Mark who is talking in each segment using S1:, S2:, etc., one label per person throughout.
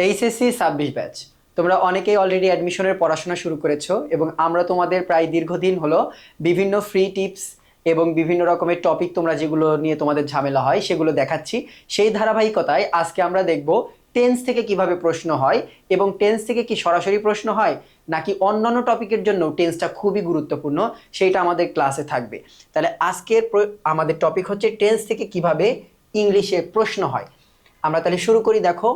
S1: HSC 26 batch তোমরা অনেকেই already অ্যাডমিশনের পড়াশোনা শুরু করেছো এবং আমরা তোমাদের প্রায় দীর্ঘদিন হলো বিভিন্ন ফ্রি টিপস এবং বিভিন্ন রকমের টপিক তোমরা যেগুলো নিয়ে তোমাদের ঝামেলা হয় সেগুলো দেখাচ্ছি। সেই ধারাবাহিকতায় আজকে আমরা দেখব টেন্স থেকে কিভাবে প্রশ্ন হয় এবং টেন্স থেকে কি সরাসরি প্রশ্ন হয় নাকি অন্যান্য টপিকের জন্য টেন্সটা খুবই গুরুত্বপূর্ণ, সেইটা আমাদের ক্লাসে থাকবে। তাহলে আজকের আমাদের টপিক হচ্ছে টেন্স থেকে কিভাবে ইংলিশে প্রশ্ন হয়। আমরা তাহলে শুরু করি। দেখো,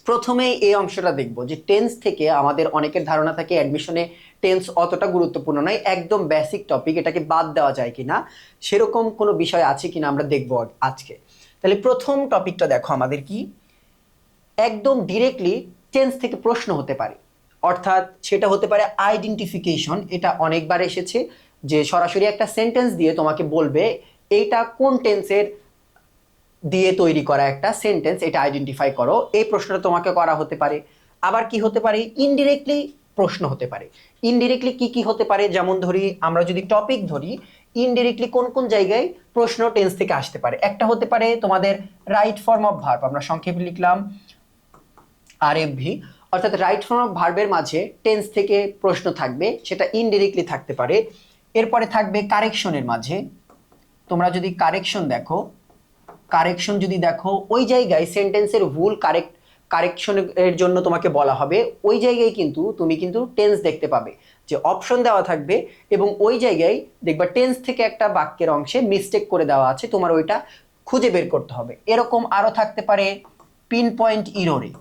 S1: প্রথমে এই অংশটা দেখব যে টেন্স থেকে আমাদের অনেকের ধারণা থাকে অ্যাডমিশনে টেন্স অতটা গুরুত্বপূর্ণ নয়, একদম বেসিক টপিক, এটাকে বাদ দেওয়া যায় কিনা, সেরকম কোনো বিষয় আছে কিনা আমরা দেখব আজকে। তাহলে প্রথম টপিকটা দেখো আমাদের কি, একদম ডিরেক্টলি টেন্স থেকে প্রশ্ন হতে পারে, অর্থাৎ সেটা হতে পারে আইডেন্টিফিকেশন। এটা অনেকবার এসেছে যে সরাসরি একটা সেন্টেন্স দিয়ে তোমাকে বলবে এইটা কোন টেন্সের দিয়ে তৈরি করা একটা সেন্টেন্স, এটা আইডেন্টিফাই করো, এই প্রশ্নটা তোমাকে করা হতে পারে। আবার কি হতে পারে, ইনডিরেক্টলি প্রশ্ন হতে পারে। ইনডিরেক্টলি কি কি হতে পারে, যেমন ধরি আমরা যদি টপিক ধরি, ইনডিরেক্টলি কোন কোন জায়গায় প্রশ্ন টেন্স থেকে আসতে পারে। একটা হতে পারে তোমাদের রাইট ফর্ম অফ ভার্ব, আমরা সংক্ষেপে লিখলাম আরএফভি, অর্থাৎ রাইট ফর্ম অফ ভার্বের মাঝে টেন্স থেকে প্রশ্ন থাকবে, সেটা ইনডিরেক্টলি থাকতে পারে। এরপরে থাকবে কারেকশনের মাঝে, তোমরা যদি কারেকশন দেখো, কারেকশন যদি দেখো ওই জায়গায় সেন্টেন্সের ভুল কারেকশনের জন্য তোমাকে বলা হবে, ওই জায়গায় কিন্তু তুমি কিন্তু টেন্স দেখতে পাবে যে অপশন দেওয়া থাকবে এবং ওই জায়গায় দেখবা টেন্স থেকে একটা বাক্যের অংশে মিস্টেক করে দেওয়া আছে, তোমার ওইটা খুঁজে বের করতে হবে। এরকম আরো থাকতে পারে পিন পয়েন্ট ইররে,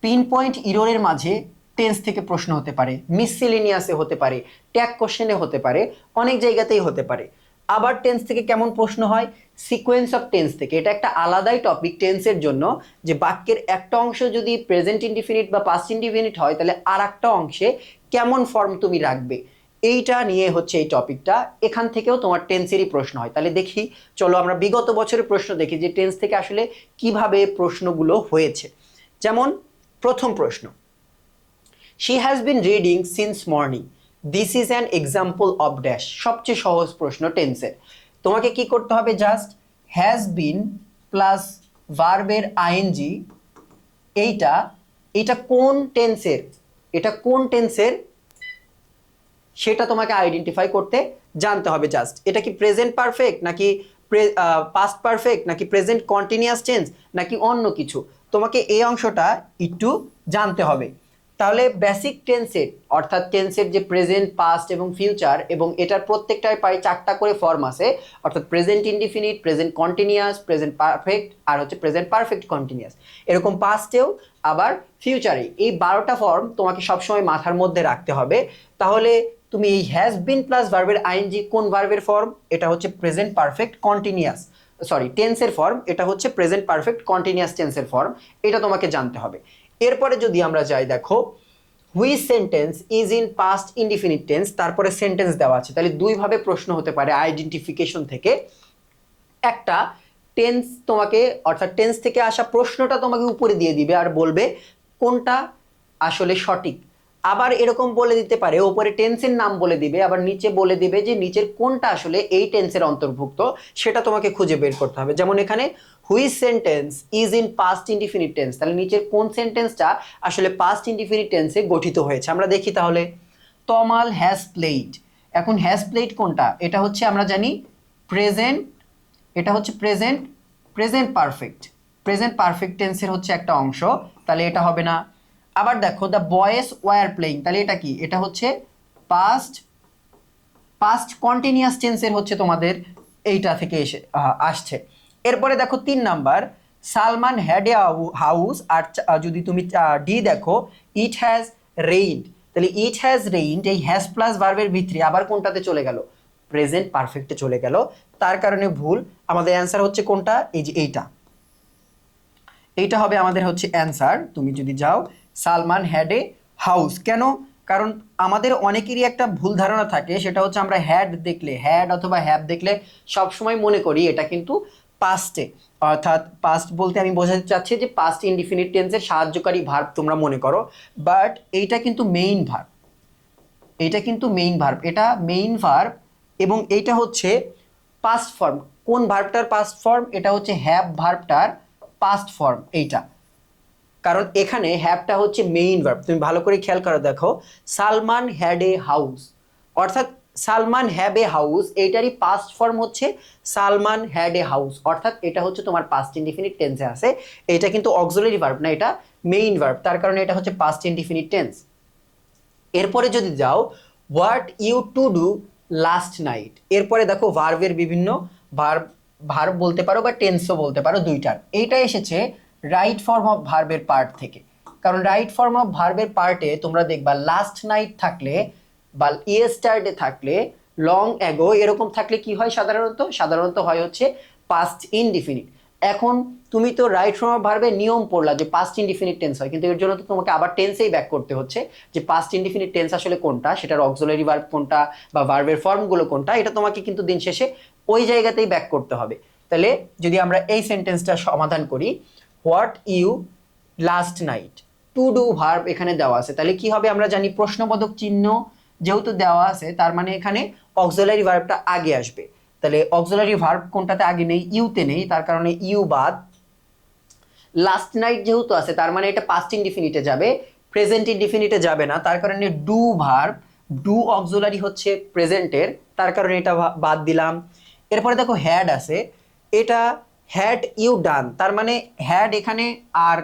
S1: পিন পয়েন্ট ইররের মাঝে টেন্স থেকে প্রশ্ন হতে পারে, মিসসেলেনিয়াসে হতে পারে, ট্যাগ কোশ্চেনে হতে পারে, অনেক জায়গাতেই হতে পারে। আবার টেন্স থেকে কেমন প্রশ্ন হয়, সিকোয়েন্স অফ টেন্স থেকে, এটা একটা আলাদাই টপিক টেন্সের জন্য, যে বাক্যের একটা অংশ যদি প্রেজেন্ট ইনডিফিনিট বা পাস্ট ইনডিফিনিট হয় তাহলে আর একটা অংশে কেমন ফর্ম তুমি রাখবে, এইটা নিয়ে হচ্ছে এই টপিকটা। এখান থেকেও তোমার টেন্সেরই প্রশ্ন হয়। তাহলে দেখি, চলো আমরা বিগত বছরের প্রশ্ন দেখি যে টেন্স থেকে আসলে কিভাবে প্রশ্নগুলো হয়েছে। যেমন প্রথম প্রশ্ন, she has been reading since morning, this is an example of dash. সবচেয়ে সহজ প্রশ্ন টেন্সের। তোমাকে কি করতে হবে, জাস্ট হ্যাজ বিন প্লাস ভার্বের আইএনজি, এইটা এটা কোন টেন্সের, এটা কোন টেন্সের সেটা তোমাকে আইডেন্টিফাই করতে জানতে হবে। জাস্ট এটা কি প্রেজেন্ট পারফেক্ট নাকি পাস্ট পারফেক্ট নাকি প্রেজেন্ট কন্টিনিউয়াস টেন্স নাকি অন্য কিছু, তোমাকে এই অংশটা একটু জানতে হবে। তাহলে বেসিক টেন্সের, অর্থাৎ টেন্সের যে প্রেজেন্ট, পাস্ট এবং ফিউচার, এবং এটার প্রত্যেকটায় প্রায় 4টা করে ফর্ম আছে, অর্থাৎ present indefinite, present continuous, present perfect আর হচ্ছে প্রেজেন্ট পারফেক্ট কন্টিনিউয়াস। এরকম পাস্টেও আবার ফিউচারে, এই 12টা ফর্ম তোমাকে সবসময় মাথার মধ্যে রাখতে হবে। তাহলে তুমি এই হ্যাজ বিন প্লাস ভার্বের আইএনজি কোন ভার্বের ফর্ম, এটা হচ্ছে প্রেজেন্ট পারফেক্ট কন্টিনিউয়াস, সরি টেন্সের ফর্ম, এটা হচ্ছে প্রেজেন্ট পারফেক্ট কন্টিনিউয়াস টেন্সের ফর্ম, এটা তোমাকে জানতে হবে। এরপরে যদি আমরা যাই, দেখো which sentence is in past indefinite tense, তারপরে সেন্টেন্স দেওয়া আছে। তাহলে দুইভাবে প্রশ্ন হতে পারে আইডেন্টিফিকেশন থেকে। একটা টেন্স তোমাকে, অর্থাৎ টেন্স থেকে আসা প্রশ্নটা তোমাকে উপরে দিয়ে দিবে আর বলবে কোনটা আসলে সঠিক। আবার এরকম বলে দিতে পারে, উপরে টেন্সের নাম বলে দিবে, আবার নিচে বলে দিবে যে নিচের কোনটা আসলে এই টেন্সের অন্তর্ভুক্ত, সেটা তোমাকে খুঁজে বের করতে হবে। যেমন এখানে which sentence is in past indefinite tense, তাহলে নিচের কোন সেন্টেন্সটা আসলে পাস্ট ইনডিফিনিট টেন্সে গঠিত হয়েছে আমরা দেখি। তাহলে তমাল হ্যাজ প্লেইড, এখন হ্যাজ প্লেইড কোনটা, এটা হচ্ছে আমরা জানি প্রেজেন্ট, এটা হচ্ছে present, present perfect, present perfect টেন্সের হচ্ছে একটা অংশ, তাহলে এটা হবে না। আবার দেখো দ্য বয়েজ ওয়ার প্লেইং, তাহলে এটা কি, এটা হচ্ছে পাস্ট, পাস্ট কন্টিনিউয়াস টেন্সের হচ্ছে তোমাদের এইটা থেকে এসে আসছে। এরপরে দেখো 3 number, Salman had a house, আর যদি তুমি ডি দেখো ইট হ্যাজ রেইনড, তাহলে ইট হ্যাজ রেইনড এই হ্যাজ প্লাস ভার্বের ভিতরে আবার কোনটাতে চলে গেল, প্রেজেন্ট পারফেক্টে চলে গেল, তার কারণে ভুল। আমাদের অ্যান্সার হচ্ছে কোনটা, এই যে এইটা, এইটা হবে আমাদের হচ্ছে অ্যান্সার। তুমি যদি যাও সালমান হ্যাড এ হাউস, কেন, কারণ আমাদের অনেকেরই একটা ভুল ধারণা থাকে, সেটা হচ্ছে আমরা হ্যাড দেখলে, হ্যাড অথবা হ্যাভ দেখলে সবসময় মনে করি এটা কিন্তু পাস্টে, অর্থাৎ পাস্ট বলতে আমি বোঝাতে চাচ্ছি যে পাস্ট ইনডিফিনিট টেন্সের সাহায্যকারী ভার্ব তোমরা মনে করো, বাট এইটা কিন্তু মেইন ভার্ব, এইটা কিন্তু মেইন ভার্ব, এটা মেইন ভার্ব এবং এইটা হচ্ছে পাস্ট ফর্ম। কোন ভার্বটার পাস্ট ফর্ম, এটা হচ্ছে হ্যাভ ভার্বটার পাস্ট ফর্ম এইটা। কারণ এখানে হ্যাভটা হচ্ছে মেইন ভার্ব। তুমি ভালো করে খেয়াল করে দেখো, সালমান হ্যাড এ হাউস, অর্থাৎ সালমান হ্যাভ এ হাউস এইটারই পাস্ট ফর্ম হচ্ছে সালমান হ্যাড এ হাউস, অর্থাৎ এটা হচ্ছে তোমার পাস্ট ইনডিফিনিট টেন্সে আছে। এটা কিন্তু অক্সিলারি ভার্ব না, এটা মেইন ভার্ব, তার কারণে এটা হচ্ছে পাস্ট ইনডিফিনিট টেন্স। এরপরে যদি যাও what you to do last night, এরপরে দেখো ভার্বের বিভিন্ন ভার্ব, ভার্ব বলতে পারো বা টেন্সও বলতে পারো দুইটার। এইটা এসেছে রাইট ফর্ম অফ ভার্বের পার্ট থেকে, কারণ রাইট ফর্ম অফ ভার্বের পার্টে তোমরা দেখবা লাস্ট নাইট থাকলে বা ইয়েস্টারডে থাকলে, লং অ্যাগো এরকম থাকলে কি হয় সাধারণত হয় হচ্ছে পাস্ট ইনডিফিনিট। এখন তুমি তো রাইট ফর্ম অফ ভার্বের নিয়ম পড়লা যে পাস্ট ইনডিফিনিট টেন্স হয়, কিন্তু এর জন্য তো তোমাকে আবার টেন্সেই ব্যাক করতে হচ্ছে যে পাস্ট ইনডিফিনিট টেন্স আসলে কোনটা, সেটার অক্সিলারি ভার্ব কোনটা বা ভার্বের ফর্মগুলো কোনটা, এটা তোমাকে কিন্তু দিন শেষে ওই জায়গাতেই ব্যাক করতে হবে। তাহলে যদি আমরা এই সেন্টেন্সটা সমাধান করি, what you last night, to do verb এখানে দেওয়া আছে, তাহলে কি হবে আমরা জানি প্রশ্নবোধক চিহ্ন যেহেতু দেওয়া আছে তার মানে এখানে অক্সিলারি ভার্বটা আগে আসবে। তাহলে অক্সিলারি ভার্ব কোনটাতে আগে নেই, ইউতে নেই, তার কারণে ইউ বাদ। লাস্ট নাইট যেহেতু আছে তার মানে এটা পাস্ট ইনডিফিনিটে যাবে, প্রেজেন্ট ইনডিফিনিটে যাবে না, তার কারণে ডু ভার্ব, ডু অক্সিলারি হচ্ছে প্রেজেন্টের, তার কারণে এটা বাদ দিলাম। এরপরে দেখো হ্যাড আছে, এটা হ্যাড ইউ ডান, তার মানে হ্যাড এখানে আর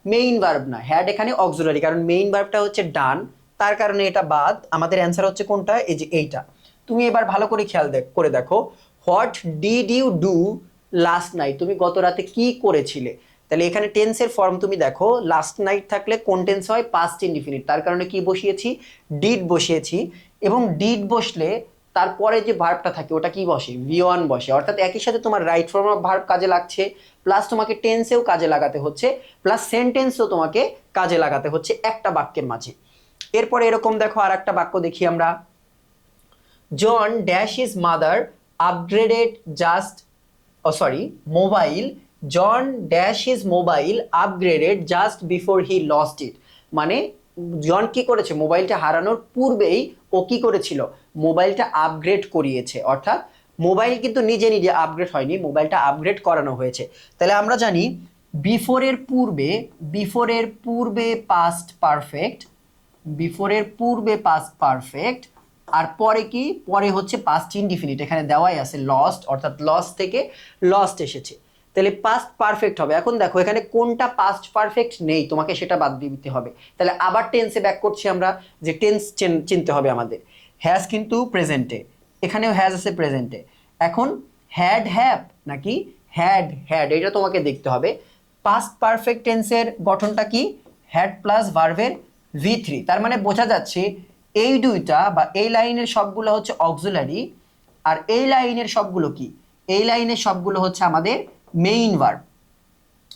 S1: মেইন ভার্ব না, হ্যাড এখানে অক্সিলারি, কারণ মেইন ভার্বটা হচ্ছে ডান, তার কারণে এটা বাদ। আমাদের অ্যান্সার হচ্ছে কোনটা, এই যে এইটা। তুমি এবার ভালো করে খেয়াল করে দেখো, what did you do last night, তুমি গত রাতে কি করেছিলে। তাহলে এখানে টেন্সের ফর্ম তুমি দেখো, লাস্ট নাইট থাকলে কোন টেন্স হয়, পাস্ট ইনডিফিনিট, তার কারণে কি বসিয়েছি, ডিড বসিয়েছি, এবং ডিড বসলে তারপরে যে ভার্বটা থাকে ওটা কি বসে, ভি1 বসে, অর্থাৎ একই সাথে তোমার রাইট ফর্ম অফ ভার্ব কাজে লাগছে, প্লাস তোমাকে টেন্সেও কাজে লাগাতে হচ্ছে, প্লাস সেন্টেন্সও তোমাকে কাজে লাগাতে হচ্ছে একটা বাক্যের মাঝে। এরপরে এরকম দেখো আর একটা বাক্য দেখি আমরা, John dash his mother upgraded just, mobile, John dash his mobile upgraded just before he lost it, মানে জন কি করেছে, মোবাইলটা হারানোর পূর্বেই ও কি করেছিল, মোবাইলটা আপগ্রেড করিয়েছে, অর্থাৎ মোবাইল কিন্তু নিজে নিজে আপগ্রেড হয়নি, মোবাইলটা আপগ্রেড করানো হয়েছে। তাহলে আমরা জানি বিফোরের পূর্বে পাস্ট পারফেক্ট, বিফোরের পূর্বে পাস্ট পারফেক্ট, আর পরে কি, পরে হচ্ছে পাস্ট ইনডিফিনিট, এখানে দেওয়াই আছে লস্ট, অর্থাৎ লস থেকে লস্ট এসেছে, তাহলে পাস্ট পারফেক্ট হবে। এখন দেখো এখানে কোনটা পাস্ট পারফেক্ট নেই, তোমাকে সেটা বাদ দিতে হবে। তাহলে আবার টেন্সে ব্যাক করছি আমরা, যে টেন্স চিনতে হবে আমাদের। হ্যাজ কিন্তু প্রেজেন্টে, এখানেও হ্যাজ আছে প্রেজেন্টে। এখন হ্যাড হ্যাভ নাকি হ্যাড হ্যাড, এটা তোমাকে দেখতে হবে। পাস্ট পারফেক্ট টেন্সের গঠনটা কি, হ্যাড প্লাস ভার্বের V3, তার মানে বোঝা যাচ্ছে এই দুইটা বা এই লাইনের সবগুলো হচ্ছে অক্সিলারি, আর এই লাইনের সবগুলো কি, এই লাইনের সবগুলো হচ্ছে আমাদের মেইন ভার্ব।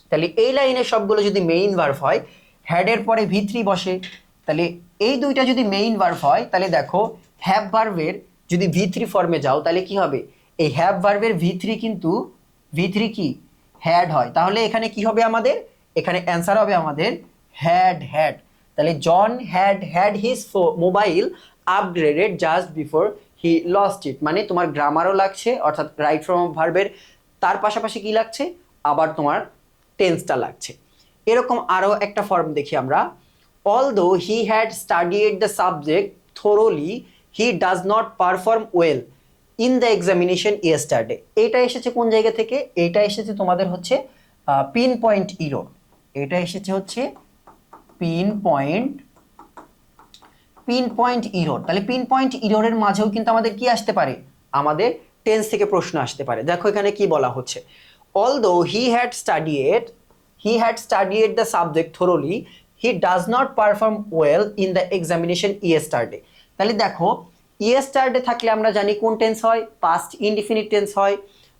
S1: তাহলে এই লাইনের সবগুলো যদি মেইন ভার্ব হয়, হ্যাডের পরে V3 বসে, তাহলে এই দুইটা যদি মেইন ভার্ব হয়, তাহলে দেখো হ্যাভ ভার্বের যদি V3 ফর্মে যাও তাহলে কি হবে, এই হ্যাভ ভার্বের V3 কিন্তু V3 কি হ্যাড হয়, তাহলে এখানে কি হবে আমাদের, এখানে অ্যান্সার হবে আমাদের হ্যাড হ্যাড। তাহলে John had his mobile upgraded just before he lost it, মানে তোমার গ্রামারও লাগছে, অর্থাৎ রাইট ফর্ম অফ ভার্বের, তার পাশাপাশি কি লাগছে, আবার তোমার টেন্সটা লাগছে। এরকম আরও একটা ফর্ম দেখি আমরা, although he had studied the subject thoroughly he does not perform well in the examination yesterday, এইটা এসেছে কোন জায়গা থেকে, এইটা এসেছে তোমাদের হচ্ছে পিন পয়েন্ট ইরর, এটা এসেছে হচ্ছে পিন পয়েন্ট ইরর। তাহলে পিন পয়েন্ট ইররের মাঝেও কিন্তু আমাদের কি আসতে পারে, আমাদের টেন্স থেকে প্রশ্ন আসতে পারে। দেখো এখানে কি বলা হচ্ছে, although he had studied the subject thoroughly he does not perform well in the examination yesterday। তাহলে দেখো yesterday থাকলে আমরা জানি কোন টেন্স হয়, পাস্ট ইনডিফিনিট টেন্স হয়,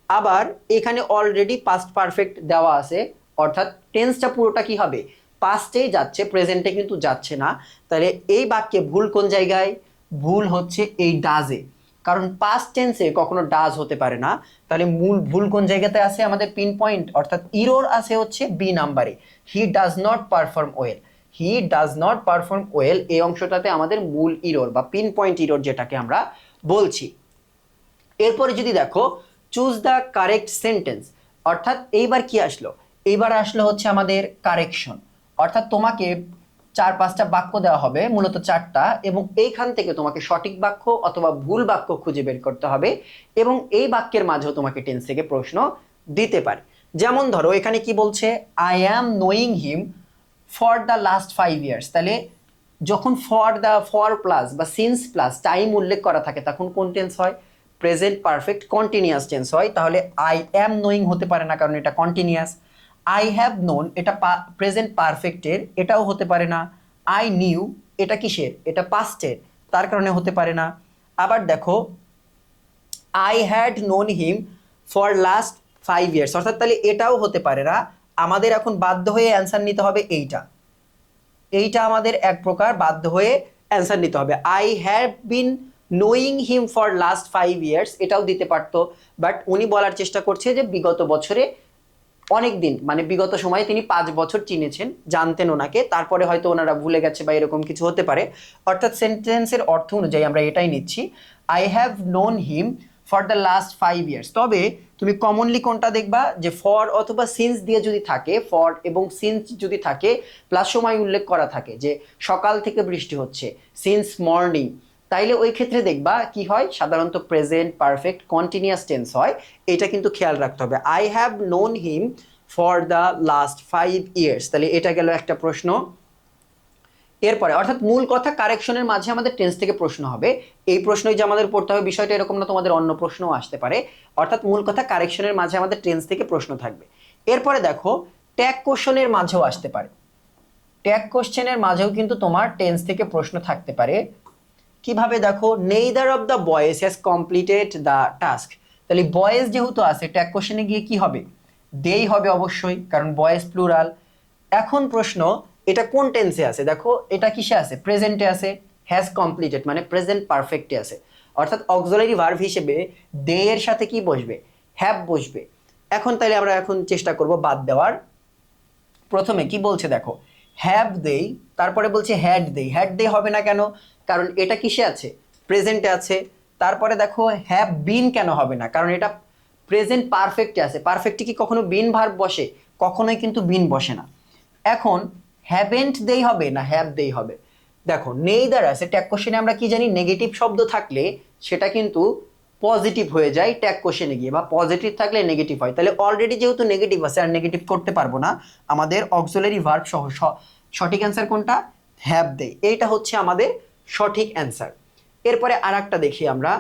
S1: আবার এখানে অলরেডি পাস্ট পারফেক্ট দেওয়া আছে, অর্থাৎ টেন্সটা পুরোটা কি হবে, পাস্টেই যাচ্ছে, প্রেজেন্টে কিন্তু যাচ্ছে না। তাহলে এই বাক্যে ভুল কোন জায়গায়, ভুল হচ্ছে এই ডাজে, কারণ পাস্ট টেন্সে কখনো ডাজ হতে পারে না। তাহলে মূল ভুল কোন জায়গাতে আছে, আমাদের পিন পয়েন্ট, অর্থাৎ ইরর আছে হচ্ছে বি নাম্বারে, হি does not perform well, he does not perform well, এই অংশটাতে আমাদের মূল ইরর বা পিন পয়েন্ট ইরর যেটাকে আমরা বলছি। এরপরে যদি দেখো চুজ দ্য কারেক্ট সেন্টেন্স, অর্থাৎ এইবার কি আসলো, এইবার আসলো হচ্ছে আমাদের কারেকশন, অর্থাৎ তোমাকে 4-5টা বাক্য দেওয়া হবে, মূলত 4টা, এবং এইখান থেকে তোমাকে সঠিক বাক্য অথবা ভুল বাক্য খুঁজে বের করতে হবে, এবং এই বাক্যের মাঝেও তোমাকে টেন্স থেকে প্রশ্ন দিতে পারে। যেমন ধরো এখানে কি বলছে, I am knowing him for the last 5 years. তাহলে যখন ফর প্লাস বা সিন্স প্লাস টাইম উল্লেখ করা থাকে তখন কোন টেন্স হয়? প্রেজেন্ট পারফেক্ট কন্টিনিউয়াস টেন্স হয়। তাহলে আই অ্যাম নোয়িং হতে পারে না, কারণ এটা কন্টিনিউয়াস। আই হ্যাভ নোন, এটা প্রেজেন্ট পারফেক্টের, এটাও হতে পারে না। আই নিউ, এটা কিসের? এটা পাস্টের, তার কারণে হতে পারে না। আবার দেখো, I had known him for last 5 years, অর্থাৎ তাহলে এটাও হতে পারে না। আমাদের এখন বাধ্য হয়ে অ্যান্সার নিতে হবে এইটা আমাদের এক প্রকার বাধ্য হয়ে অ্যান্সার নিতে হবে। I have been knowing him for last 5 years, এটাও দিতে পারতো, বাট উনি বলার চেষ্টা করছে যে বিগত বছরে অনেক দিন, মানে বিগত সময়ে তিনি 5 বছর চিনেছেন, জানতেন ওনাকে, তারপরে হয়তো ওনারা ভুলে গেছে বা এরকম কিছু হতে পারে। অর্থাৎ সেন্টেন্সের অর্থ অনুযায়ী আমরা এটাই নিচ্ছি, I have known him for the last 5 years. তবে তুমি কমনলি কোনটা দেখবা, যে ফর অথবা সিন্স দিয়ে যদি থাকে, ফর এবং সিন্স যদি থাকে প্লাস সময় উল্লেখ করা থাকে, যে সকাল থেকে বৃষ্টি হচ্ছে, সিন্স মর্নিং, তাইলে ওই ক্ষেত্রে দেখবা কি হয়, সাধারণত প্রেজেন্ট পারফেক্ট কন্টিনিউয়াস টেন্স হয়। এটা কিন্তু খেয়াল রাখতে হবে। I have known him for the last 5 years, তাহলে এটা গেল একটা প্রশ্ন। এরপরে অর্থাৎ মূল কথা কারেকশনের মাঝে আমাদের টেন্স থেকে প্রশ্ন হবে। এই প্রশ্নই যে আমাদের পড়তে হবে বিষয়টা এরকম না, তোমাদের অন্য প্রশ্নও আসতে পারে। অর্থাৎ মূল কথা কারেকশনের মাঝে আমাদের টেন্স থেকে প্রশ্ন থাকবে। এরপরে দেখো, ট্যাগ কোশ্চেনের মাঝেও আসতে পারে। ট্যাগ কোশ্চেনের মাঝেও কিন্তু তোমার টেন্স থেকে প্রশ্ন থাকতে পারে। কিভাবে? দেখো, neither of the boys has completed the task. তাহলে বয়েজ যেহেতু আছে, ট্যাগ কোশ্চেনে গিয়ে কি হবে? দেই হবে অবশ্যই, কারণ বয়েজ প্লুরাল। এখন প্রশ্ন, এটা কোন টেন্সে আছে? দেখো এটা কিসে আছে? প্রেজেন্টে আছে। হ্যাজ কমপ্লিটেড মানে প্রেজেন্ট পারফেক্টে আছে, অর্থাৎ অক্সিলারি ভার্ব হিসেবে দে এর সাথে কি বসবে? হ্যাভ বসবে। এখন তাইলে আমরা এখন চেষ্টা করব বাদ দেওয়ার। প্রথমে কি বলছে দেখো, হ্যাভ দেই, তারপরে বলছে হ্যাড দেই। হ্যাড দেই হবে না কেন? কারণ এটা কিসে আছে? প্রেজেন্টে আছে। তারপরে দেখো, হ্যাভ বিন কেন হবে না? কারণ এটা প্রেজেন্ট পারফেক্টে আছে। পারফেক্টে কি কখনো বিন ভার্ব বসে? কখনোই কিন্তু বিন বসে না। এখন হ্যাভেন্ট দেই হবে না হ্যাভ দেই হবে? দেখো, নেইদার আছে, ট্যাগ কোশ্চেনে আমরা কি জানি, নেগেটিভ শব্দ থাকলে সেটা কিন্তু পজিটিভ হয়ে যায় ট্যাগ কোশ্চেনে গিয়ে, বা পজিটিভ থাকলে নেগেটিভ হয়। তাহলে অলরেডি যেহেতু নেগেটিভ আছে, আর নেগেটিভ করতে পারবো না, আমাদের অক্সিলারি ভার্ব সহ সঠিক অ্যান্সার কোনটা? হ্যাভ দেই। এইটা হচ্ছে আমাদের সঠিক অ্যান্সার। এরপরে আর একটা দেখি আমরা,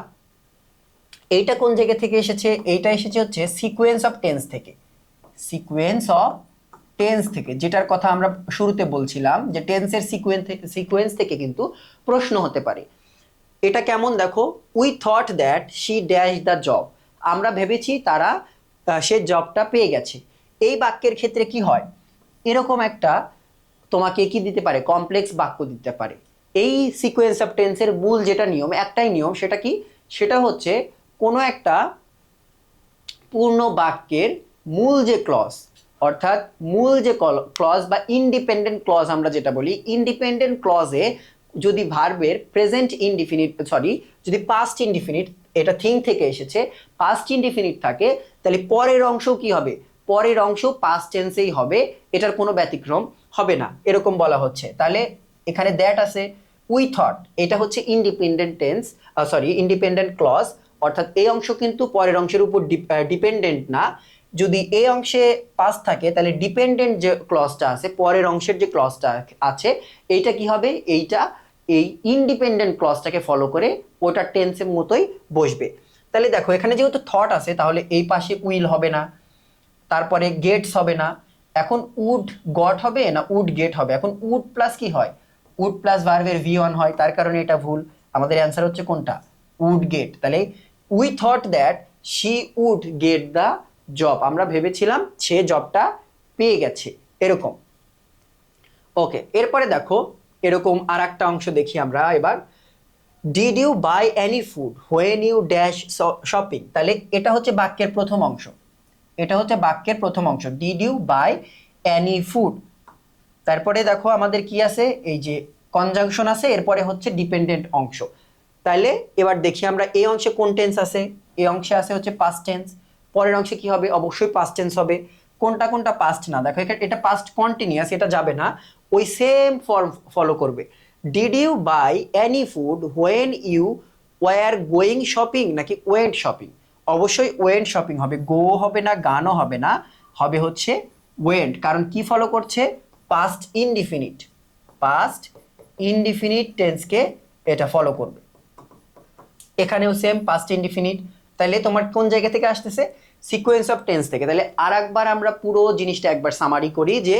S1: এইটা কোন জায়গা থেকে এসেছে? এইটা এসেছে হচ্ছে সিকোয়েন্স অফ টেন্স থেকে। সিকোয়েন্স অফ টেন্স থেকে, যেটার কথা আমরা শুরুতে বলছিলাম, যে টেন্সের সিকোয়েন্স থেকে কিন্তু প্রশ্ন হতে পারে। এটা কেমন? দেখো, we thought that she dash the job, আমরা ভেবেছি তারা সে জবটা পেয়ে গেছে। এই বাক্যের ক্ষেত্রে কি হয়? এরকম একটা তোমাকে কি দিতে পারে? কমপ্লেক্স বাক্য দিতে পারে। এই সিকোয়েন্স অফ টেন্সের মূল যেটা নিয়ম, একটাই নিয়ম, সেটা কি? সেটা হচ্ছে কোনো একটা পূর্ণ বাক্যের মূল যে ক্লজ, অর্থাৎ মূল যে ক্লজ বা ইন্ডিপেন্ডেন্ট ক্লজ আমরা যেটা বলি, ইন্ডিপেন্ডেন্ট ক্লজে যদি ভার্বের প্রেজেন্ট ইনডিফিনিট, সরি, যদি পাস্ট ইনডিফিনিট, এটা থিং থেকে এসেছে, পাস্ট ইনডিফিনিট থাকে, তাহলে পরের অংশ কি হবে? পরের অংশ পাস্ট টেন্সেই হবে, এটার কোনো ব্যতিক্রম হবে না, এরকম বলা হচ্ছে। তাহলে এখানে দ্যাট আছে, উই থট, এটা হচ্ছে independent tense, sorry, independent clause, অর্থাৎ এই অংশ কিন্তু পরের অংশের উপর ডিপেন্ডেন্ট না। যদি এই অংশে পাস থাকে, তাহলে ডিপেন্ডেন্ট যে ক্লজটা আছে, পরের অংশের যে ক্লজটা আছে, এইটা কি হবে? এইটা এই ইন্ডিপেন্ডেন্ট ক্লজটাকে ফলো করে ওটা টেন্সের মতোই বসবে। তাহলে দেখো, এখানে যেহেতু থট আছে, তাহলে এই পাশে উইল হবে না, তারপরে গেটস হবে না। এখন উড গট হবে না উড গেট হবে? এখন উড প্লাস কি হয়? উড প্লাস ভার্বের ভি1 হয়, তার কারণে এটা ভুল। আমাদের অ্যান্সার হচ্ছে কোনটা? Would get. তাহলে we thought that she would get the job, আমরা ভেবেছিলাম সে জবটা পেয়ে গেছে, এরকম। ওকে, এরপরে দেখো, এরকম আর একটা অংশ দেখি আমরা এবার। Did you buy any food when you dash shopping? তাহলে এটা হচ্ছে বাক্যের প্রথম অংশ, এটা হচ্ছে বাক্যের প্রথম অংশ, did you buy any food. তারপরে দেখো আমাদের কি আছে, এই যে কনজাংশন আছে, এরপরে হচ্ছে ডিপেন্ডেন্ট অংশ। তাহলে এবার দেখি আমরা এই অংশে কোন টেন্স আছে? এই অংশে আছে হচ্ছে পাস্ট টেন্স। পরের অংশে কি হবে? অবশ্যই পাস্ট টেন্স হবে। কোনটা কোনটা পাস্ট না, দেখো এখানে এটা পাস্ট কন্টিনিউয়াস, এটা যাবে না, ওই সেম ফর্ম ফলো করবে। Did you buy any food when you were going shopping নাকি ওয়েন্ট শপিং? অবশ্যই ওয়েন্ট শপিং হবে, গো হবে না, গানও হবে না, হবে হচ্ছে ওয়েন্ট। কারণ কি ফলো করছে? পাস্ট ইনডিফিনিট, পাস্ট ইনডিফিনিট টেন্সকে এটা ফলো করবে। এখানেও সেম পাস্ট ইনডিফিনিট। তাহলে তোমার কোন জায়গা থেকে আসতেছে? সিকোয়েন্স অফ টেন্স থেকে। তাহলে আরেকবার আমরা পুরো জিনিসটা একবার সামারি করি যে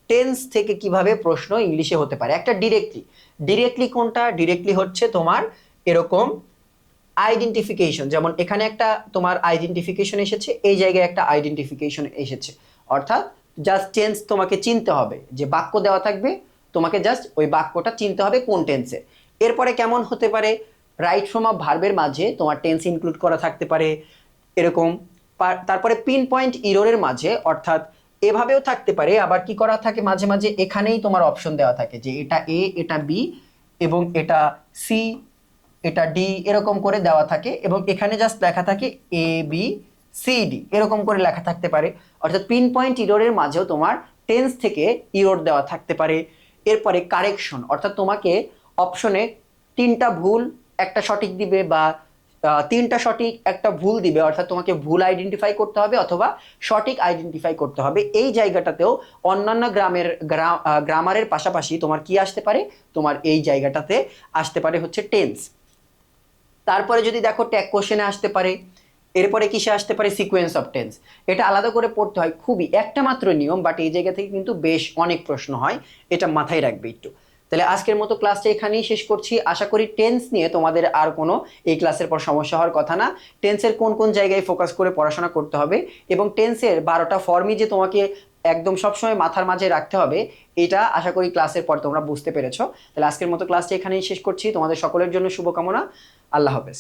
S1: টেন্স থেকে কিভাবে প্রশ্ন ইংলিশে হতে পারে। একটা ডিরেক্টলি কোনটা? ডিরেক্টলি হচ্ছে তোমার এরকম আইডেন্টিফিকেশন, যেমন এখানে একটা তোমার আইডেন্টিফিকেশন এসেছে, এই জায়গায় একটা আইডেন্টিফিকেশন এসেছে, অর্থাৎ জাস্ট টেন্স তোমাকে চিনতে হবে, যে বাক্য দেওয়া থাকবে তোমাকে জাস্ট ওই বাক্যটা চিনতে হবে কোন টেন্সে। এরপরে কেমন হতে পারে? রাইট ফর্ম অফ ভার্বের মাঝে তোমার টেন্স ইনক্লুড করা থাকতে পারে এরকম। তারপরে পিন পয়েন্ট ইরোরের মাঝে, অর্থাৎ এভাবেও থাকতে পারে। আবার কি করা থাকে মাঝে মাঝে, এখানেই তোমার অপশন দেওয়া থাকে যে এটা এ, এটা বি এবং এটা সি, এটা ডি, এরকম করে দেওয়া থাকে এবং এখানে জাস্ট লেখা থাকে এ বি সি ডি, এরকম করে লেখা থাকতে পারে। অর্থাৎ পিন পয়েন্ট ইরোরের মাঝেও তোমার টেন্স থেকে ইরোর দেওয়া থাকতে পারে। এরপরে কারেকশন, অর্থাৎ তোমাকে অপশনে 3টা ভুল একটা সঠিক দিবে বা 3টা সঠিক একটা ভুল দিবে, অর্থাৎ তোমাকে ভুল আইডেন্টিফাই করতে হবে অথবা সঠিক আইডেন্টিফাই করতে হবে। এই জায়গাটাতেও অন্যান্য গ্রামারের পাশাপাশি তোমার কি আসতে পারে? তোমার এই জায়গাটাতে আসতে পারে হচ্ছে টেন্স। তারপরে যদি দেখো ট্যাগ কোশ্চেনে আসতে পারে, এরপরে কিসে আসতে পারে? Sequence of tense. এটা আলাদা করে পড়তে হয়, খুবই একটা মাত্র নিয়ম, বাট এই জায়গা থেকে কিন্তু বেশ অনেক প্রশ্ন হয়, এটা মাথায় রাখবে একটু। তাহলে আজকের মতো ক্লাসটা এখানেই শেষ করছি। আশা করি টেন্স নিয়ে তোমাদের আর কোনো এই ক্লাসের পর সমস্যা হওয়ার কথা না। টেন্সের কোন কোন জায়গায় ফোকাস করে পড়াশোনা করতে হবে এবং টেন্সের 12টা ফর্মই যে তোমাকে একদম সবসময় মাথার মাঝে রাখতে হবে, এটা আশা করি ক্লাসের পর তোমরা বুঝতে পেরেছো। তাহলে আজকের মতো ক্লাসটা এখানেই শেষ করছি। তোমাদের সকলের জন্য শুভকামনা। আল্লাহ হাফেজ।